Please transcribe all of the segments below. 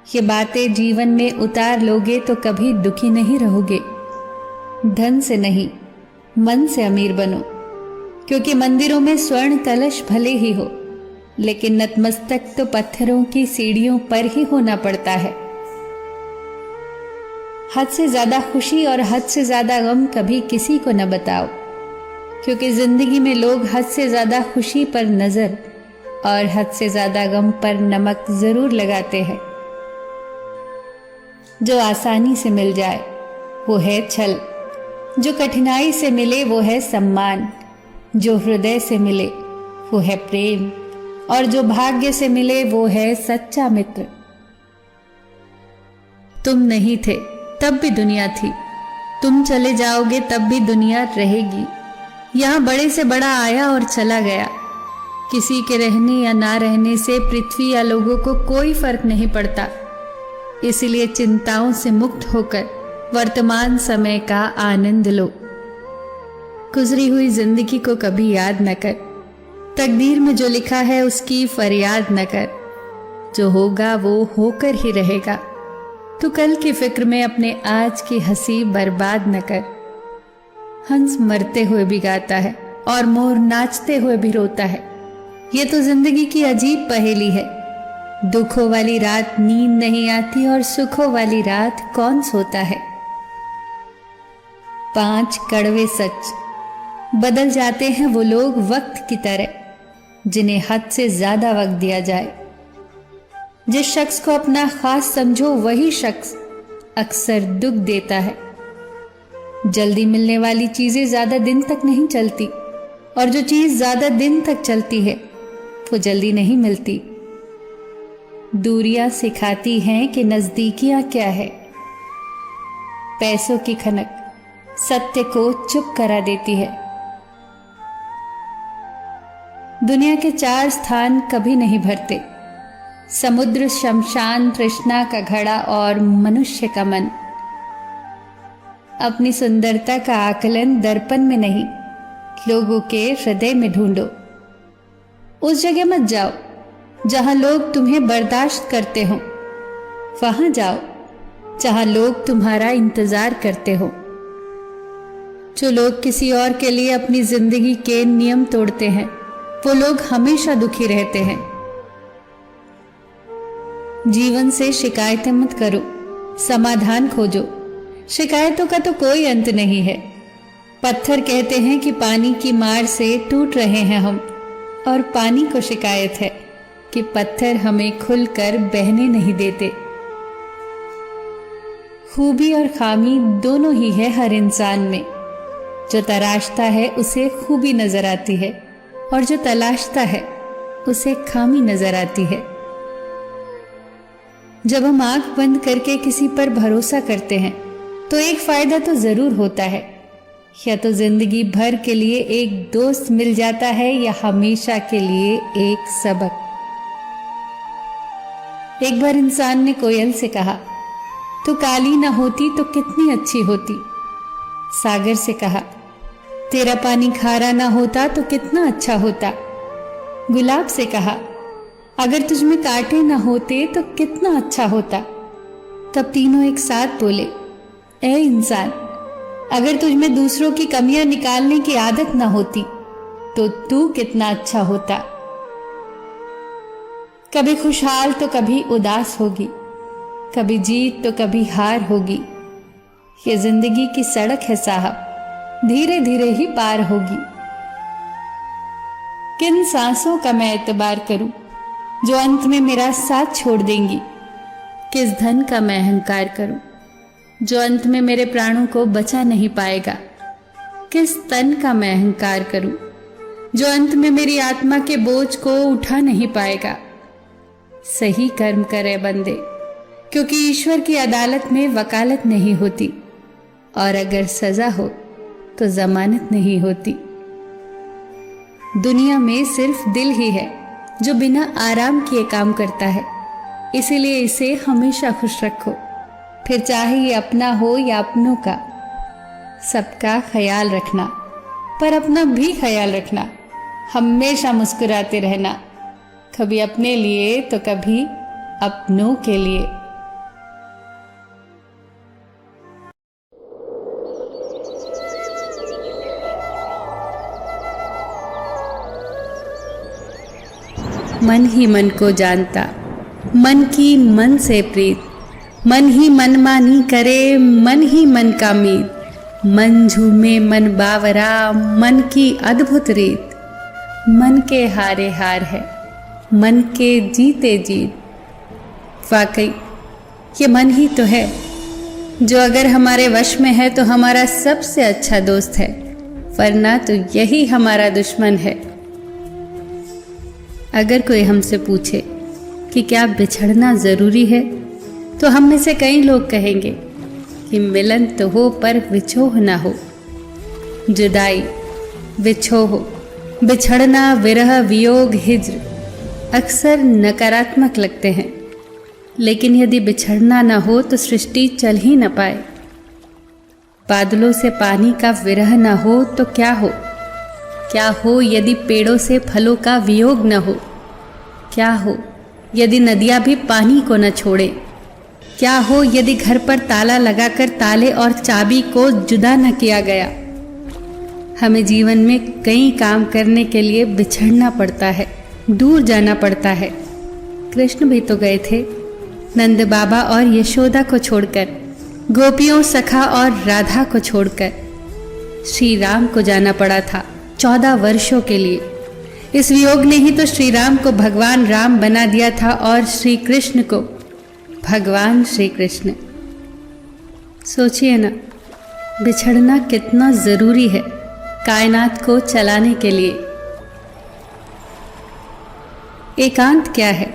ये बातें जीवन में उतार लोगे तो कभी दुखी नहीं रहोगे। धन से नहीं, मन से अमीर बनो, क्योंकि मंदिरों में स्वर्ण कलश भले ही हो, लेकिन नतमस्तक तो पत्थरों की सीढ़ियों पर ही होना पड़ता है। हद से ज्यादा खुशी और हद से ज्यादा गम कभी किसी को न बताओ, क्योंकि जिंदगी में लोग हद से ज्यादा खुशी पर नजर और हद से ज्यादा गम पर नमक जरूर लगाते हैं। जो आसानी से मिल जाए वो है छल, जो कठिनाई से मिले वो है सम्मान, जो हृदय से मिले वो है प्रेम, और जो भाग्य से मिले वो है सच्चा मित्र। तुम नहीं थे तब भी दुनिया थी, तुम चले जाओगे तब भी दुनिया रहेगी। यहां बड़े से बड़ा आया और चला गया, किसी के रहने या ना रहने से पृथ्वी या लोगों को कोई फर्क नहीं पड़ता। इसलिए चिंताओं से मुक्त होकर वर्तमान समय का आनंद लो। गुजरी हुई जिंदगी को कभी याद न कर, तकदीर में जो लिखा है उसकी फरियाद न कर। जो होगा वो होकर ही रहेगा, तू कल की फिक्र में अपने आज की हंसी बर्बाद न कर। हंस मरते हुए भी गाता है और मोर नाचते हुए भी रोता है। ये तो जिंदगी की अजीब पहेली है। दुखों वाली रात नींद नहीं आती और सुखों वाली रात कौन सोता है। 5 कड़वे सच। बदल जाते हैं वो लोग वक्त की तरह जिन्हें हद से ज्यादा वक्त दिया जाए। जिस शख्स को अपना खास समझो वही शख्स अक्सर दुख देता है। जल्दी मिलने वाली चीजें ज्यादा दिन तक नहीं चलती, और जो चीज ज्यादा दिन तक चलती है वो जल्दी नहीं मिलती। दूरियां सिखाती हैं कि नजदीकियां क्या है। पैसों की खनक सत्य को चुप करा देती है। दुनिया के 4 स्थान कभी नहीं भरते: समुद्र, शमशान, तृष्णा का घड़ा और मनुष्य का मन। अपनी सुंदरता का आकलन दर्पण में नहीं, लोगों के हृदय में ढूंढो। उस जगह मत जाओ जहां लोग तुम्हें बर्दाश्त करते हो, वहां जाओ जहां लोग तुम्हारा इंतजार करते हो। जो लोग किसी और के लिए अपनी जिंदगी के नियम तोड़ते हैं वो लोग हमेशा दुखी रहते हैं। जीवन से शिकायतें मत करो, समाधान खोजो। शिकायतों का तो कोई अंत नहीं है। पत्थर कहते हैं कि पानी की मार से टूट रहे हैं हम, और पानी को शिकायत है कि पत्थर हमें खुलकर बहने नहीं देते। खूबी और खामी दोनों ही है हर इंसान में। जो तराशता है उसे खूबी नजर आती है, और जो तलाशता है उसे खामी नजर आती है। जब हम आंख बंद करके किसी पर भरोसा करते हैं तो एक फायदा तो जरूर होता है, या तो जिंदगी भर के लिए एक दोस्त मिल जाता है या हमेशा के लिए एक सबक। एक बार इंसान ने कोयल से कहा, तू काली ना होती तो कितनी अच्छी होती। सागर से कहा, तेरा पानी खारा ना होता तो कितना अच्छा होता। गुलाब से कहा, अगर तुझमें कांटे ना होते तो कितना अच्छा होता। तब तीनों एक साथ बोले, ए इंसान, अगर तुझमें दूसरों की कमियां निकालने की आदत ना होती तो तू कितना अच्छा होता। कभी खुशहाल तो कभी उदास होगी, कभी जीत तो कभी हार होगी। ये जिंदगी की सड़क है साहब, धीरे धीरे ही पार होगी। किन सांसों का मैं एतबार करूं जो अंत में मेरा साथ छोड़ देंगी। किस धन का मैं अहंकार करूं जो अंत में मेरे प्राणों को बचा नहीं पाएगा। किस तन का मैं अहंकार करूं जो अंत में मेरी आत्मा के बोझ को उठा नहीं पाएगा। सही कर्म करे बंदे, क्योंकि ईश्वर की अदालत में वकालत नहीं होती, और अगर सजा हो तो जमानत नहीं होती। दुनिया में सिर्फ दिल ही है जो बिना आराम किए काम करता है, इसीलिए इसे हमेशा खुश रखो। फिर चाहे ये अपना हो या अपनों का, सबका ख्याल रखना, पर अपना भी ख्याल रखना। हमेशा मुस्कुराते रहना, कभी अपने लिए तो कभी अपनों के लिए। मन ही मन को जानता, मन की मन से प्रीत, मन ही मनमानी करे, मन ही मन का मीत, मन झूमे मन बावरा, मन की अद्भुत रीत, मन के हारे हार है, मन के जीते जीत। वाकई ये मन ही तो है जो अगर हमारे वश में है तो हमारा सबसे अच्छा दोस्त है, वरना तो यही हमारा दुश्मन है। अगर कोई हमसे पूछे कि क्या बिछड़ना ज़रूरी है, तो हम में से कई लोग कहेंगे कि मिलन तो हो पर विछोह ना हो। जुदाई, विछोह, बिछड़ना, विरह, वियोग, हिज्र अक्सर नकारात्मक लगते हैं, लेकिन यदि बिछड़ना ना हो तो सृष्टि चल ही न पाए। बादलों से पानी का विरह न हो तो क्या हो? क्या हो यदि पेड़ों से फलों का वियोग न हो? क्या हो यदि नदियाँ भी पानी को न छोड़े? क्या हो यदि घर पर ताला लगाकर ताले और चाबी को जुदा न किया गया? हमें जीवन में कई काम करने के लिए बिछड़ना पड़ता है, दूर जाना पड़ता है। कृष्ण भी तो गए थे, नंद बाबा और यशोदा को छोड़कर, गोपियों, सखा और राधा को छोड़कर। श्री राम को जाना पड़ा था 14 वर्षों के लिए। इस वियोग ने ही तो श्री राम को भगवान राम बना दिया था और श्री कृष्ण को भगवान श्री कृष्ण। सोचिए ना, बिछड़ना कितना जरूरी है कायनात को चलाने के लिए। एकांत क्या है?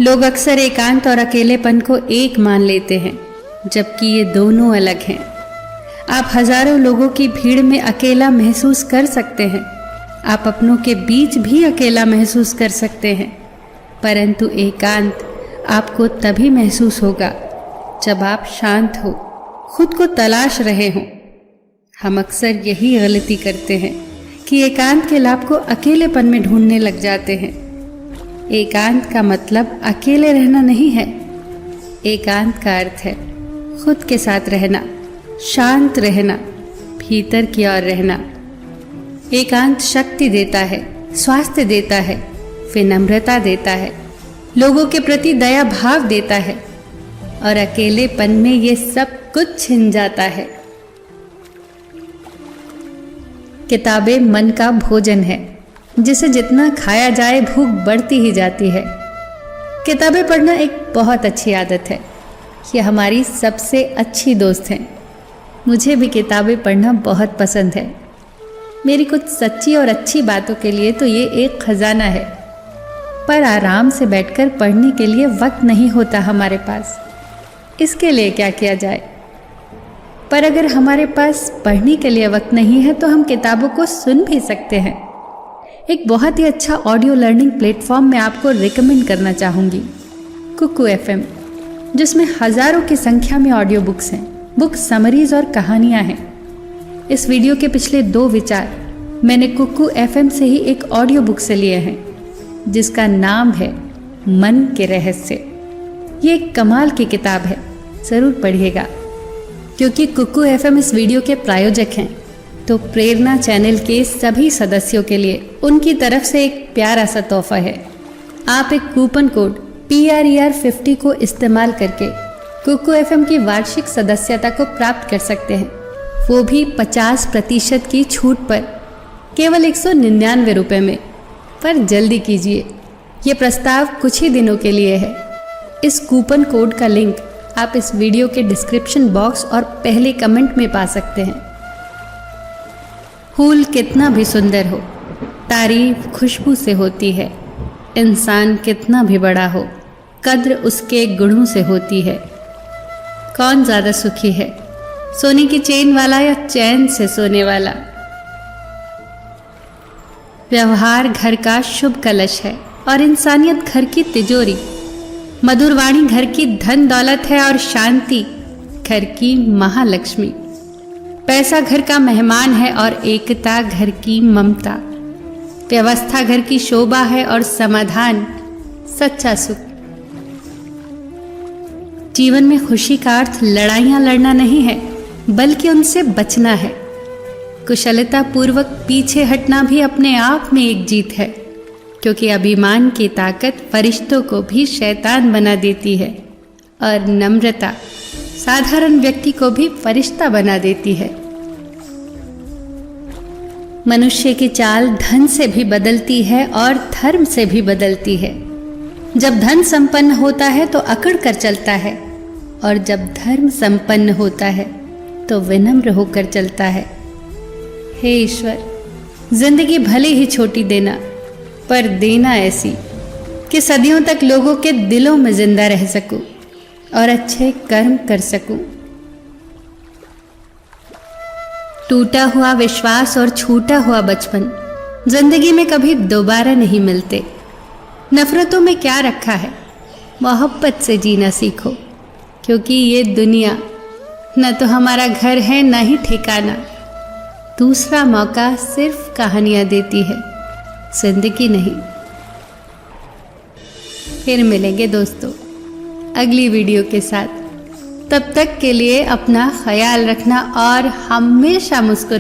लोग अक्सर एकांत और अकेलेपन को एक मान लेते हैं, जबकि ये दोनों अलग हैं। आप हजारों लोगों की भीड़ में अकेला महसूस कर सकते हैं, आप अपनों के बीच भी अकेला महसूस कर सकते हैं, परंतु एकांत आपको तभी महसूस होगा जब आप शांत हो, खुद को तलाश रहे हों। हम अक्सर यही गलती करते हैं कि एकांत के लाभ को अकेलेपन में ढूंढने लग जाते हैं। एकांत का मतलब अकेले रहना नहीं है। एकांत का अर्थ है खुद के साथ रहना, शांत रहना, भीतर की ओर रहना। एकांत शक्ति देता है, स्वास्थ्य देता है, विनम्रता देता है, लोगों के प्रति दया भाव देता है, और अकेलेपन में ये सब कुछ छिन जाता है। किताबें मन का भोजन है, जिसे जितना खाया जाए भूख बढ़ती ही जाती है। किताबें पढ़ना एक बहुत अच्छी आदत है, ये हमारी सबसे अच्छी दोस्त हैं। मुझे भी किताबें पढ़ना बहुत पसंद है। मेरी कुछ सच्ची और अच्छी बातों के लिए तो ये एक खजाना है, पर आराम से बैठकर पढ़ने के लिए वक्त नहीं होता हमारे पास। इसके लिए क्या किया जाए? पर अगर हमारे पास पढ़ने के लिए वक्त नहीं है तो हम किताबों को सुन भी सकते हैं। एक बहुत ही अच्छा ऑडियो लर्निंग प्लेटफॉर्म मैं आपको रिकमेंड करना चाहूँगी, कुकू FM, जिसमें हज़ारों की संख्या में ऑडियो बुक्स हैं, बुक समरीज और कहानियाँ हैं। इस वीडियो के पिछले 2 विचार मैंने कुकू FM से ही एक ऑडियो बुक से लिए हैं, जिसका नाम है मन के रहस्य। ये एक कमाल की किताब है, ज़रूर पढ़िएगा। क्योंकि कुकू FM इस वीडियो के प्रायोजक हैं, तो प्रेरणा चैनल के सभी सदस्यों के लिए उनकी तरफ से एक प्यारा सा तोहफा है। आप एक कूपन कोड PRER50 को इस्तेमाल करके कुकू FM की वार्षिक सदस्यता को प्राप्त कर सकते हैं, वो भी 50% की छूट पर, केवल 199 रुपये में। पर जल्दी कीजिए, ये प्रस्ताव कुछ ही दिनों के लिए है। इस कूपन कोड का लिंक आप इस वीडियो के डिस्क्रिप्शन बॉक्स और पहले कमेंट में पा सकते हैं। फूल कितना भी सुंदर हो, तारीफ खुशबू से होती है। इंसान कितना भी बड़ा हो, कद्र उसके गुणों से होती है। कौन ज़्यादा सुखी है, सोने की चेन वाला या चैन से सोने वाला? व्यवहार घर का शुभ कलश है और इंसानियत घर की तिजोरी। मधुर वाणी घर की धन दौलत है और शांति घर की महालक्ष्मी। पैसा घर का मेहमान है और एकता घर की ममता। व्यवस्था घर की शोभा है और समाधान सच्चा सुख। जीवन में खुशी का अर्थ लड़ाइयाँ लड़ना नहीं है, बल्कि उनसे बचना है। कुशलता पूर्वक पीछे हटना भी अपने आप में एक जीत है, क्योंकि अभिमान की ताकत फरिश्तों को भी शैतान बना देती है और नम्रता साधारण व्यक्ति को भी फरिश्ता बना देती है। मनुष्य की चाल धन से भी बदलती है और धर्म से भी बदलती है। जब धन संपन्न होता है तो अकड़ कर चलता है, और जब धर्म संपन्न होता है तो विनम्र होकर चलता है। हे ईश्वर, जिंदगी भले ही छोटी देना, पर देना ऐसी कि सदियों तक लोगों के दिलों में जिंदा रह सकूं और अच्छे कर्म कर सकूं। टूटा हुआ विश्वास और छूटा हुआ बचपन जिंदगी में कभी दोबारा नहीं मिलते। नफरतों में क्या रखा है, मोहब्बत से जीना सीखो, क्योंकि ये दुनिया न तो हमारा घर है न ही ठिकाना। दूसरा मौका सिर्फ कहानियां देती है, जिंदगी नहीं। फिर मिलेंगे दोस्तों अगली वीडियो के साथ। तब तक के लिए अपना ख्याल रखना और हमेशा मुस्कुराना।